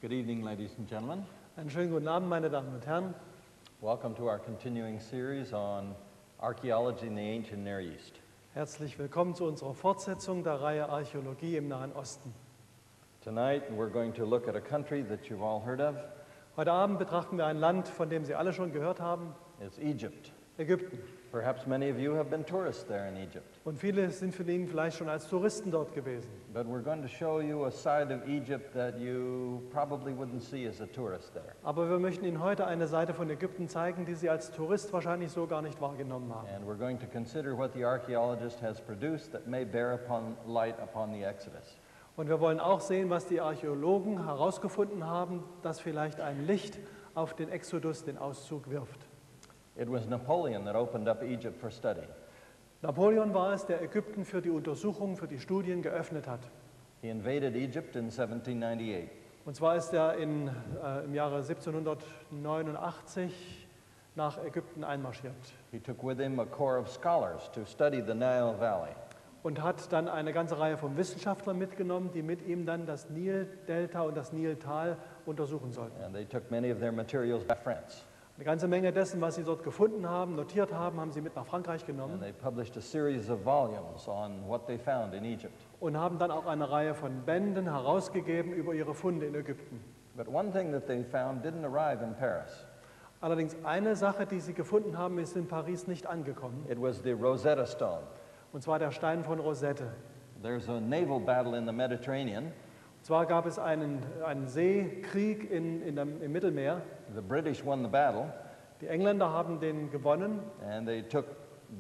Good evening, ladies and gentlemen. Einen schönen guten Abend, meine Damen und Herren. Welcome to our continuing series on archaeology in the ancient Near East. Herzlich willkommen zu unserer Fortsetzung der Reihe Archäologie im Nahen Osten. Tonight we're going to look at a country that you've all heard of. Heute Abend betrachten wir ein Land, von dem Sie alle schon gehört haben, It's Egypt. Ägypten. Perhaps many of you have been tourists there in Egypt. Und viele sind von Ihnen vielleicht schon als Touristen dort gewesen. But we're going to show you a side of Egypt that you probably wouldn't see as a tourist there. Aber wir möchten Ihnen heute eine Seite von Ägypten zeigen, die Sie als Tourist wahrscheinlich so gar nicht wahrgenommen haben. And we're going to consider what the archaeologist has produced that may bear upon light upon the Exodus. Und wir wollen auch sehen, was die Archäologen herausgefunden haben, das vielleicht ein Licht auf den Exodus, den Auszug wirft. It was Napoleon that opened up Egypt for study. Napoleon war es, der Ägypten für die Untersuchungen, für die Studien geöffnet hat. He invaded Egypt in 1798. Und zwar ist er im Jahre 1789 nach Ägypten einmarschiert He took with him a corps of scholars to study the Nile Valley. und hat dann eine ganze Reihe von Wissenschaftlern mitgenommen, die mit ihm dann das Nildelta und das Niltal untersuchen sollten. And they took many of their materials back to France. Eine ganze Menge dessen, was sie dort gefunden haben, notiert haben, haben sie mit nach Frankreich And genommen they published a series of volumes on what they found in Egypt. und haben dann auch eine Reihe von Bänden herausgegeben über ihre Funde in Ägypten. But one thing that they found didn't arrive in Paris. Allerdings eine Sache, die sie gefunden haben, ist in Paris nicht angekommen, It was the Rosetta Stone. und zwar der Stein von Rosette. There's a naval battle in the Mediterranean. Und zwar gab es einen Seekrieg im Mittelmeer. The British won the battle, Die Engländer haben den gewonnen and they took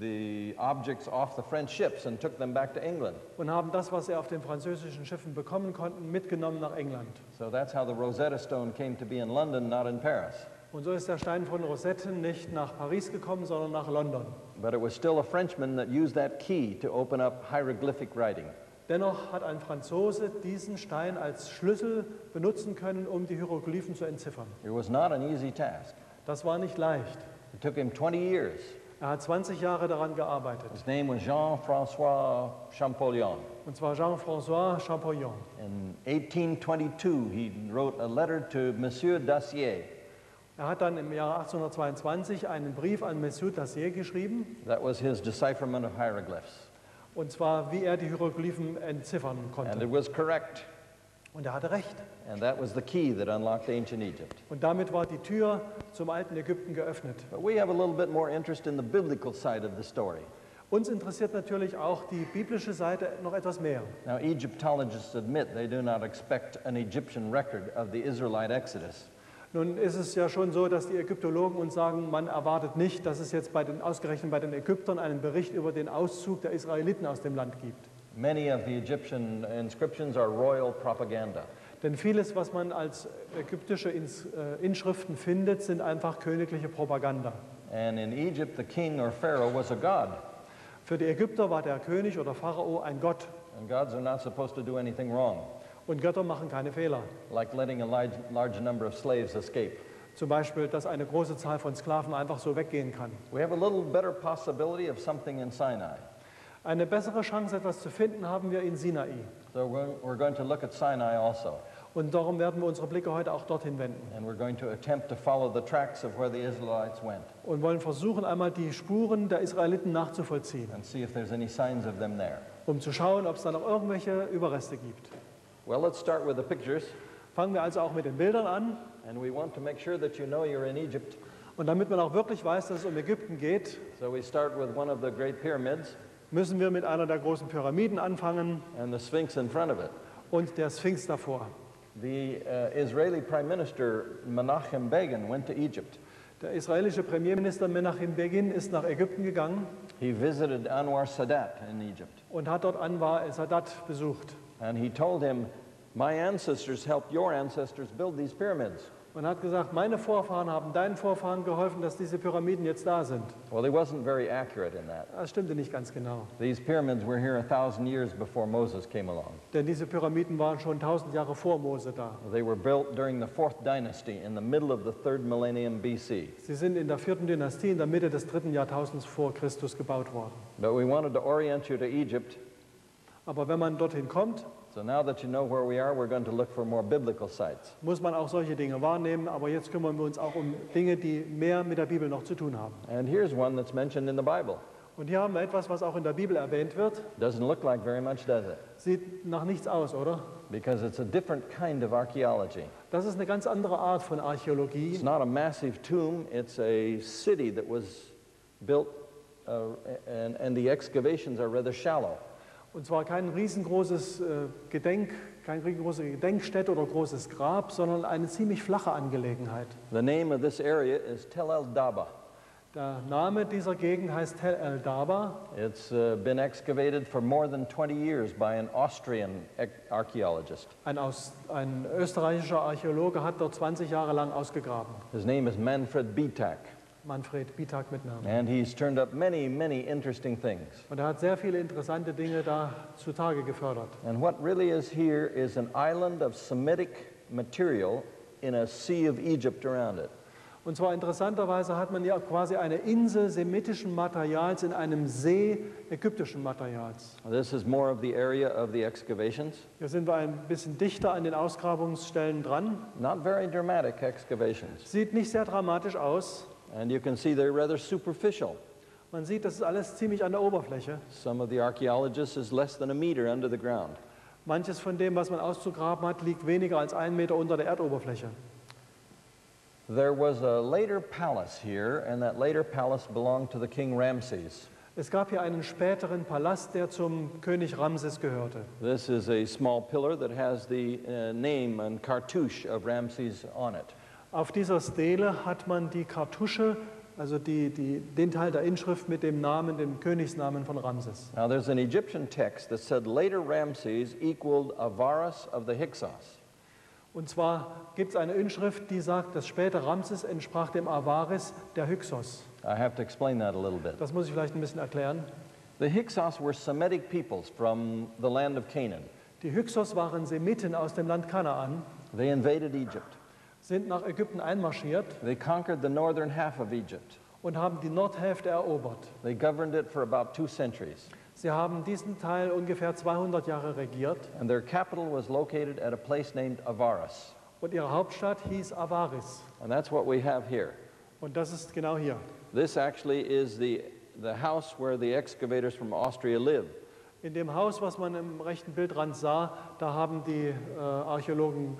the objects off the French ships and took them back to England. und haben das, was sie auf den französischen Schiffen bekommen konnten, mitgenommen nach England. So that's how the Rosetta Stone came to be in London, not in Paris. Und so ist der Stein von Rosette nicht nach Paris gekommen, sondern nach London. But it was still a Frenchman that used that key to open up hieroglyphic writing. Dennoch hat ein Franzose diesen Stein als Schlüssel benutzen können, um die Hieroglyphen zu entziffern. It was not an easy task. Das war nicht leicht. It took him 20 years. Er hat 20 Jahre daran gearbeitet. His name was Jean-François Champollion. Und zwar Jean-François Champollion. In 1822, he wrote a letter to Monsieur Dacier. Er hat dann im Jahre 1822 einen Brief an Monsieur Dacier geschrieben, That was his decipherment of hieroglyphs. und zwar wie er die Hieroglyphen entziffern And konnte. it was correct. Und er hatte recht. And that was the key that unlocked ancient Egypt. Und damit war die Tür zum alten Ägypten geöffnet. But we have a little bit more interest in the biblical side of the story. Uns interessiert natürlich auch die biblische Seite noch etwas mehr. Now, Egyptologists admit they do not expect an Egyptian record of the Israelite Exodus. Nun ist es ja schon so, dass die Ägyptologen uns sagen, man erwartet nicht, dass es jetzt ausgerechnet bei den Ägyptern einen Bericht über den Auszug der Israeliten aus dem Land gibt. Many of the Egyptian inscriptions are royal propaganda. Denn vieles, was man als ägyptische Inschriften findet, sind einfach königliche Propaganda. And in Egypt, the king or pharaoh was a god. Für die Ägypter war der König oder Pharao ein Gott. And gods are not supposed to do anything wrong, Und Götter machen keine Fehler. like letting a large number of slaves escape. Zum Beispiel, dass eine große Zahl von Sklaven einfach so weggehen kann. We have a little better possibility of something in Sinai. Eine bessere Chance, etwas zu finden, haben wir in Sinai. So we're going to look at Sinai also. Und darum werden wir unsere Blicke heute auch dorthin wenden. And we're going to attempt to follow the tracks of where the Israelites went Und wollen versuchen, einmal die Spuren der Israeliten nachzuvollziehen, and see if there's any signs of them there. um zu schauen, ob es da noch irgendwelche Überreste gibt. Well, let's start with the pictures. Fangen wir also auch mit den Bildern an. And we want to make sure that you know you're in Egypt. Und damit man auch wirklich weiß, dass es um Ägypten geht, So we start with one of the great pyramids müssen wir mit einer der großen Pyramiden anfangen and the Sphinx in front of it. und der Sphinx davor. The Israeli Prime Minister Menachem Begin went to Egypt. Der israelische Premierminister Menachem Begin ist nach Ägypten gegangen He visited Anwar Sadat in Egypt. und hat dort Anwar el-Sadat besucht. And he told him, my ancestors helped your ancestors build these pyramids. Und hat gesagt, meine Vorfahren haben deinen Vorfahren geholfen, dass diese Pyramiden jetzt da sind. Well, he wasn't very accurate in that. Das stimmte nicht ganz genau. These pyramids were here 1,000 years before Moses came along. Denn diese Pyramiden waren schon 1000 Jahre vor Mose da. They were built during the 4th dynasty in the middle of the 3rd millennium BC. Sie sind in der 4. Dynastie in der Mitte des 3. Jahrtausends vor Christus gebaut worden. But we wanted to orient you to Egypt Aber wenn man dorthin kommt, So now that you know where we are, we're going to look for more biblical sites. Muss man auch solche Dinge wahrnehmen, aber jetzt kümmern wir uns auch um Dinge, die mehr mit der Bibel noch zu tun haben. And here's one that's mentioned in the Bible. Und hier haben wir etwas, was auch in der Bibel erwähnt wird. Doesn't look like very much, does it? Sieht nach nichts aus, oder? Because it's a different kind of archaeology. Das ist eine ganz andere Art von Archäologie. It's not a massive tomb, it's a city that was built, and the excavations are rather shallow. Und zwar keine riesengroße Gedenkstätte oder großes Grab, sondern eine ziemlich flache Angelegenheit. The name of this area is Tel el-Daba. Der Name dieser Gegend heißt Tel el-Daba. It's been excavated for more than 20 years by an Austrian archaeologist. Ein österreichischer Archäologe hat dort 20 Jahre lang ausgegraben. His name is Manfred Bitak, Manfred Bitak mit Namen. and he's turned up many, many interesting things. Und er hat sehr viele interessante Dinge da zutage gefördert. And what really is here is an island of Semitic material in a sea of Egypt around it. Und zwar interessanterweise hat man ja quasi eine Insel semitischen Materials in einem See ägyptischen Materials. This is more of the area of the excavations. Hier sind wir ein bisschen dichter an den Ausgrabungsstellen dran. Not very dramatic excavations. Sieht nicht sehr dramatisch aus. And you can see they're rather superficial. Man sieht, das ist alles ziemlich an der Oberfläche. Some of the archaeologists is less than a meter under the ground. Manches von dem, was man auszugraben hat, liegt weniger als 1 Meter unter der Erdoberfläche. There was a later palace here, and that later palace belonged to the king Ramses. Es gab hier einen späteren Palast, der zum König Ramses gehörte. This is a small pillar that has the name and cartouche of Ramses on it. Auf dieser Stele hat man die Kartusche, also den Teil der Inschrift mit dem Namen, dem Königsnamen von Ramses. Now there's an Egyptian text that said later Ramses equaled Avaris of the Hyksos. Und zwar gibt es eine Inschrift, die sagt, das späte Ramses entsprach dem Avaris der Hyksos. I have to explain that a little bit. Das muss ich vielleicht ein bisschen erklären. The Hyksos were Semitic peoples from the land of Canaan. Die Hyksos waren Semiten aus dem Land Kanaan, They invaded Egypt. sind nach Ägypten einmarschiert They conquered the northern half of Egypt. und haben die Nordhälfte erobert. They governed it for about 2 centuries. Sie haben diesen Teil ungefähr 200 Jahre regiert And their capital was located at a place named Avaris. und ihre Hauptstadt hieß Avaris. And that's what we have here. Und das ist genau hier. This actually is the house where the excavators from Austria live. In dem Haus, was man im rechten Bildrand sah, da haben die Archäologen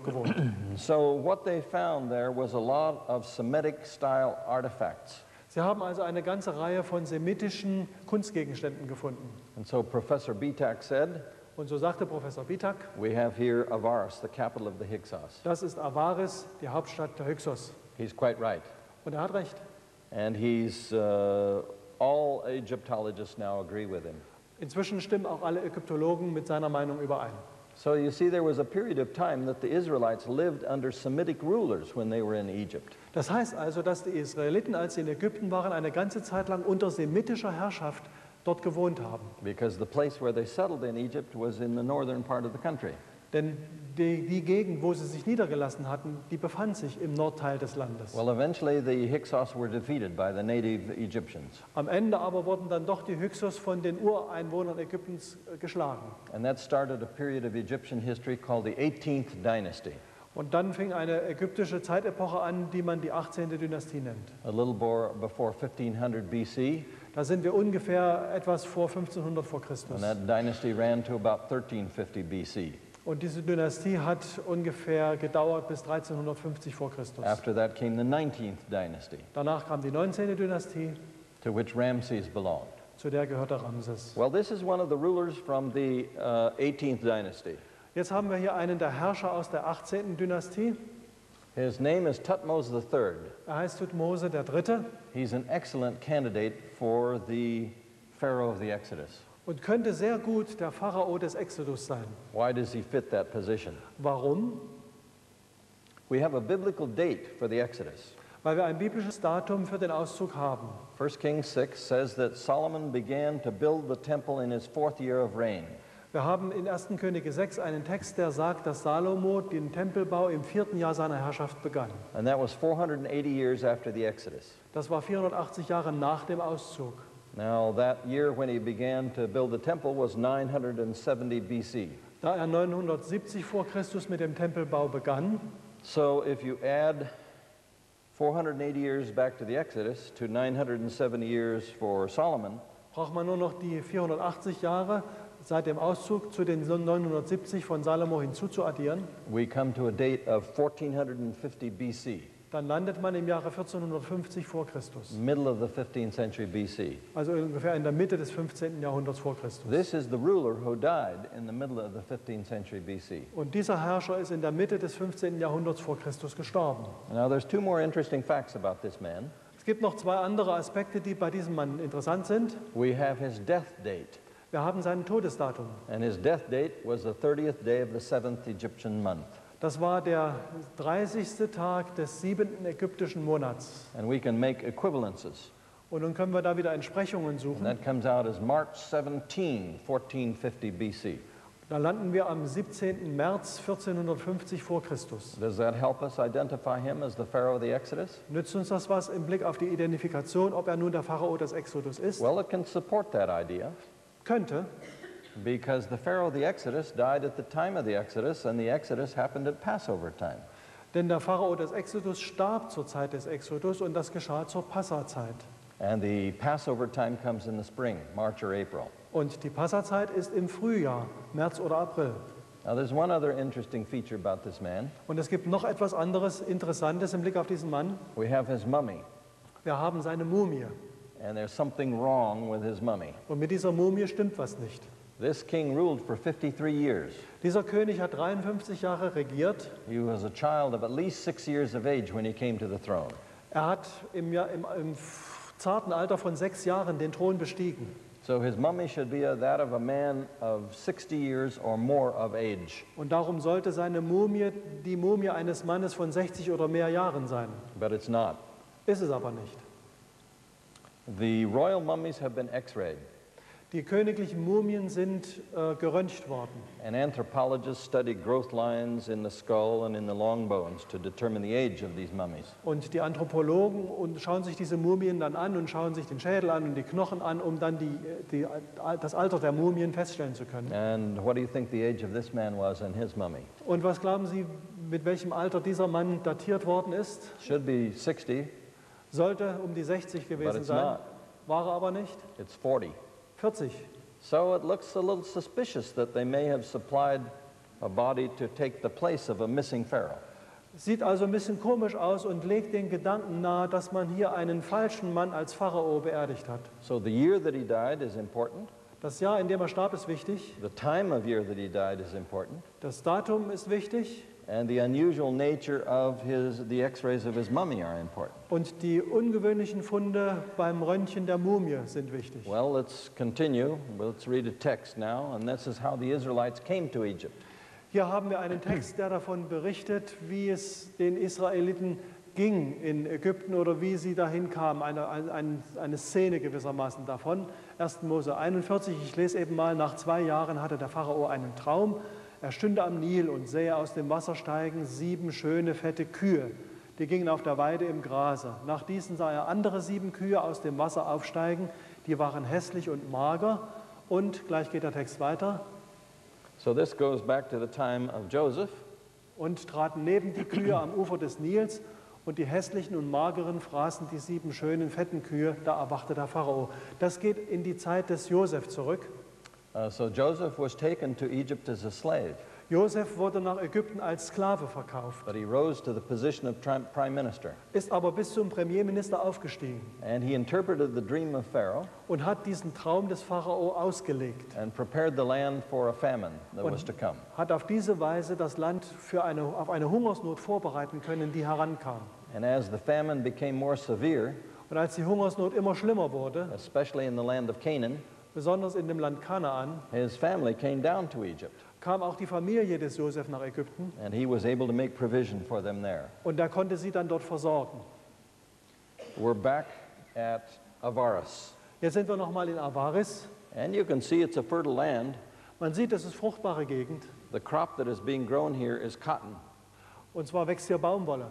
gewohnt. So what they found there was a lot of Semitic style artifacts. Sie haben also eine ganze Reihe von semitischen Kunstgegenständen gefunden. And so Professor Bitak said, Und so sagte Professor Bitak, we have here Avaris, the capital of the Hyksos. das ist Avaris, die Hauptstadt der Hyksos. He's quite right. Und er hat recht. And all Egyptologists now agree with him. Inzwischen stimmen auch alle Ägyptologen mit seiner Meinung überein. So you see, there was a period of time that the Israelites lived under Semitic rulers when they were in Egypt. Das heißt also, dass die Israeliten, als sie in Ägypten waren, eine ganze Zeit lang unter semitischer Herrschaft dort gewohnt haben. Because the place where they settled in Egypt was in the northern part of the country. Denn die Gegend, wo sie sich niedergelassen hatten, die befand sich im Nordteil des Landes. Well, eventually the Hyksos were defeated by the native Egyptians. Am Ende aber wurden dann doch die Hyksos von den Ureinwohnern Ägyptens geschlagen. And that started a period of Egyptian history called the 18th dynasty, Und dann fing eine ägyptische Zeitepoche an, die man die 18. Dynastie nennt. a little more before 1500 BC, Da sind wir ungefähr etwas vor 1500 vor and Christus. that dynasty ran to about 1350 BC. Und diese Dynastie hat ungefähr gedauert bis 1350 vor Christus. After that came the 19th dynasty, Danach kam die 19. Dynastie, to which Ramses belonged. zu der gehörte Ramses. Well, this is one of the rulers from the 18th dynasty. Jetzt haben wir hier einen der Herrscher aus der 18. Dynastie. His name is Thutmose III. Er heißt Thutmose III. He's an excellent candidate for the Pharaoh of the Exodus. Und könnte sehr gut der Pharao des Exodus sein. Why does he fit that position? Warum? We have a biblical date for the Exodus. Weil wir ein biblisches Datum für den Auszug haben. 1 Kings 6 says that Solomon began to build the temple in his 4th year of reign. Wir haben in 1. Könige 6 einen Text, der sagt, dass Salomo den Tempelbau im 4. Jahr seiner Herrschaft begann. And that was 480 years after the Exodus. Das war 480 Jahre nach dem Auszug. Now, that year when he began to build the temple was 970 BC. Da er 970 vor Christus mit dem Tempelbau begann, So if you add 480 years back to the Exodus to 970 years for Solomon, braucht man nur noch die 480 Jahre seit dem Auszug zu den 970 von Salomo hinzuzuaddieren, we come to a date of 1450 BC, dann landet man im Jahre 1450 vor Christus, middle of the 15th century BC. also ungefähr in der Mitte des 15. Jahrhunderts vor Christus. This is the ruler who died in the middle of the 15th century BC. Und dieser Herrscher ist in der Mitte des 15. Jahrhunderts vor Christus gestorben. Now there's two more interesting facts about this man. Es gibt noch zwei andere Aspekte, die bei diesem Mann interessant sind. We have his death date, Wir haben sein Todesdatum. and his death date was the 30th day of the 7th Egyptian month. Das war der 30. Tag des 7. ägyptischen Monats. And we can make equivalences. Und nun können wir da wieder Entsprechungen And suchen. that comes out as March 17, 1450 BC. Da landen wir am 17. März 1450 vor Christus. Does that help us identify him as the Pharaoh of the Exodus? Nützt uns das was im Blick auf die Identifikation, ob er nun der Pharao des Exodus ist? Well, it can support that idea Könnte, because the Pharaoh of the Exodus died at the time of the Exodus, and the Exodus happened at Passover time. denn der Pharao des Exodus starb zur Zeit des Exodus und das geschah zur Passazeit. And the Passover time comes in the spring, March or April. Und die Passazeit ist im Frühjahr, März oder April. Now, there's one other interesting feature about this man. Und es gibt noch etwas anderes Interessantes im Blick auf diesen Mann. We have his mummy, Wir haben seine Mumie. and there's something wrong with his mummy. Und mit dieser Mumie stimmt was nicht. This king ruled for 53 years. Dieser König hat 53 Jahre regiert. He was a child of at least 6 years of age when he came to the throne. Er hat im zarten Alter von 6 Jahren den Thron bestiegen. So his mummy should be that of a man of 60 years or more of age. Und darum sollte seine Mumie die Mumie eines Mannes von 60 oder mehr Jahren sein. But it's not. Ist es aber nicht. The royal mummies have been x-rayed, Die königlichen Mumien sind geröntgt worden. and anthropologists study growth lines in the skull and in the long bones to determine the age of these mummies. Und die Anthropologen schauen sich diese Mumien dann an und schauen sich den Schädel an und die Knochen an, um dann das Alter der Mumien feststellen zu können. And what do you think the age of this man was in his mummy? Und was glauben Sie, mit welchem Alter dieser Mann datiert worden ist? Should be 60, Sollte um die 60 but gewesen it's sein, not. war er aber nicht. It's 40. 40. So it looks a little suspicious that they may have supplied a body to take the place of a missing pharaoh. Sieht also ein bisschen komisch aus und legt den Gedanken nahe, dass man hier einen falschen Mann als Pharao beerdigt hat. So the year that he died is important. Das Jahr, in dem er starb, ist wichtig. The time of year that he died is important. Das Datum ist wichtig. And the unusual nature of the x-rays of his mummy are important. Und die ungewöhnlichen Funde beim Röntgen der Mumie sind wichtig. Well, let's continue. Let's read a text now, and this is how the Israelites came to Egypt. Hier haben wir einen Text, der davon berichtet, wie es den Israeliten ging in Ägypten oder wie sie dahin kamen. Eine Szene gewissermaßen davon. 1. Mose 41, ich lese eben mal, nach 2 Jahren hatte der Pharao einen Traum. Er stünde am Nil und sähe aus dem Wasser steigen 7 schöne, fette Kühe. Die gingen auf der Weide im Grase. Nach diesen sah er andere 7 Kühe aus dem Wasser aufsteigen. Die waren hässlich und mager. Und gleich geht der Text weiter. So this goes back to the time of Joseph. Und traten neben die Kühe am Ufer des Nils. Und die hässlichen und mageren fraßen die 7 schönen, fetten Kühe. Da erwachte der Pharao. Das geht in die Zeit des Josef zurück. So Joseph was taken to Egypt as a slave, Josef wurde nach Ägypten als Sklave verkauft, but he rose to the position of prime minister. ist aber bis zum Premierminister aufgestiegen And he interpreted the dream of Pharaoh und hat diesen Traum des Pharao ausgelegt. and prepared the land for a famine that was to come. Hat auf diese Weise das Land auf eine Hungersnot vorbereiten können, die herankam. And as the famine became more severe, Und als die Hungersnot immer schlimmer wurde, especially in the land of Canaan, besonders in dem Land Kanaan, his family came down to Egypt, kam auch die Familie des Josef nach Ägypten and he was able to make provision for them there. und er konnte sie dann dort versorgen. We're back at Avaris, Jetzt sind wir nochmal in Avaris. and you can see it's a fertile land. Man sieht, es ist fruchtbare Gegend The crop that is being grown here is cotton, und zwar wächst hier Baumwolle.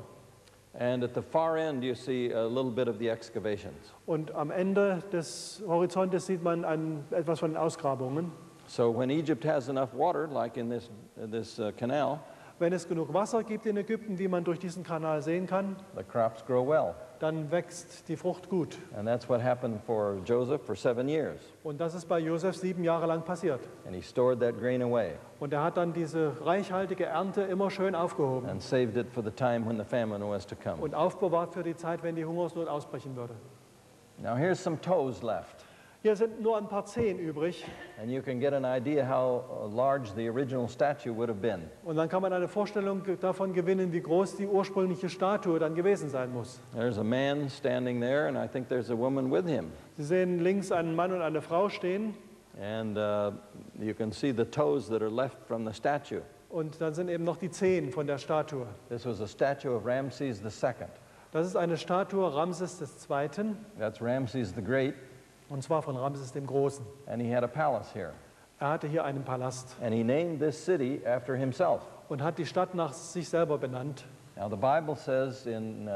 and at the far end you see a little bit of the excavations. Und am Ende des Horizontes sieht man etwas von den Ausgrabungen. So when Egypt has enough water, like in this canal, Wenn es genug Wasser gibt in Ägypten, wie man durch diesen Kanal sehen kann, the crops grow well. dann wächst die Frucht gut. And that's what happened for Joseph for 7 years. Und das ist bei Josef 7 Jahre lang passiert. And he stored that grain away Und er hat dann diese reichhaltige Ernte immer schön aufgehoben and saved it for the time when the famine was to come. und aufbewahrt für die Zeit, wenn die Hungersnot ausbrechen würde. Now here's some toes left. Hier sind nur ein paar Zehen übrig. And you can get an idea how large the original statue would have been. Und dann kann man eine Vorstellung davon gewinnen, wie groß die ursprüngliche Statue dann gewesen sein muss. There's a man standing there, and I think there's a woman with him. Sie sehen links einen Mann und eine Frau stehen. And you can see the toes that are left from the statue. Und dann sind eben noch die Zehen von der Statue. This was a statue of Ramses II. Das ist eine Statue Ramses II., That's Ramses the Great, und zwar von Ramses dem Großen. and he had a palace here. Er hatte hier einen Palast And he named this city after himself. und hat die Stadt nach sich selber benannt. Now the Bible says in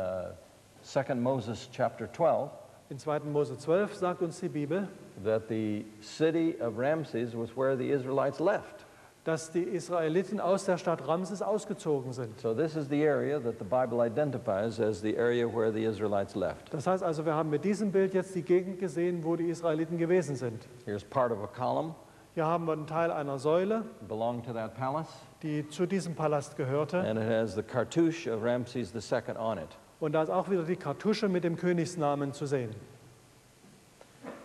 2 Moses chapter 12 In 2. Mose 12 sagt uns die Bibel, that the city of Ramses was where the Israelites left. dass die Israeliten aus der Stadt Ramses ausgezogen sind. So this is the area that the Bible identifies as the area where the Israelites left. Das heißt also, wir haben mit diesem Bild jetzt die Gegend gesehen, wo die Israeliten gewesen sind. Here's part of a column, Hier haben wir einen Teil einer Säule, belonged to that palace, die zu diesem Palast gehörte. and it has the cartouche of Ramses II on it. Und da ist auch wieder die Kartusche mit dem Königsnamen zu sehen.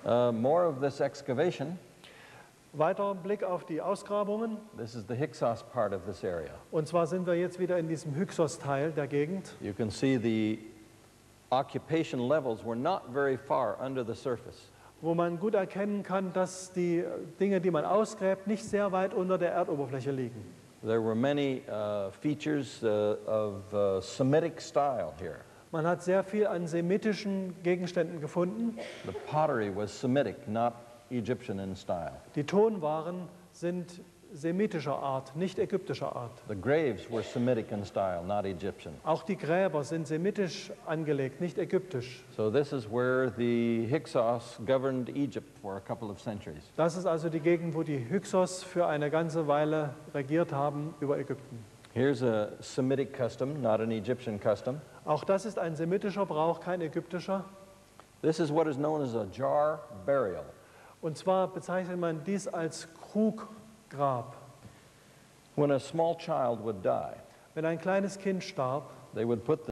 More of this excavation. Weiterer Blick auf die Ausgrabungen. This is the Hyksos part of this area. Und zwar sind wir jetzt wieder in diesem Hyksos-Teil der Gegend. You can see the occupation levels were not very far under the surface. Wo man gut erkennen kann, dass die Dinge, die man ausgräbt, nicht sehr weit unter der Erdoberfläche liegen. There were many features of Semitic style here. Man hat sehr viel an semitischen Gegenständen gefunden. The pottery was Semitic, not Egyptian in style. Die Tonwaren sind semitischer Art, nicht ägyptischer Art. The graves were Semitic in style, not Egyptian. Auch die Gräber sind semitisch angelegt, nicht ägyptisch. So this is where the Hyksos governed Egypt for a couple of centuries. Das ist also die Gegend, wo die Hyksos für eine ganze Weile regiert haben über Ägypten. Here's a Semitic custom, not an Egyptian custom. Auch das ist ein semitischer Brauch, kein ägyptischer. This is what is known as a jar burial. Und zwar bezeichnet man dies als Kruggrab. When a small child would die, Wenn ein kleines Kind starb, they would put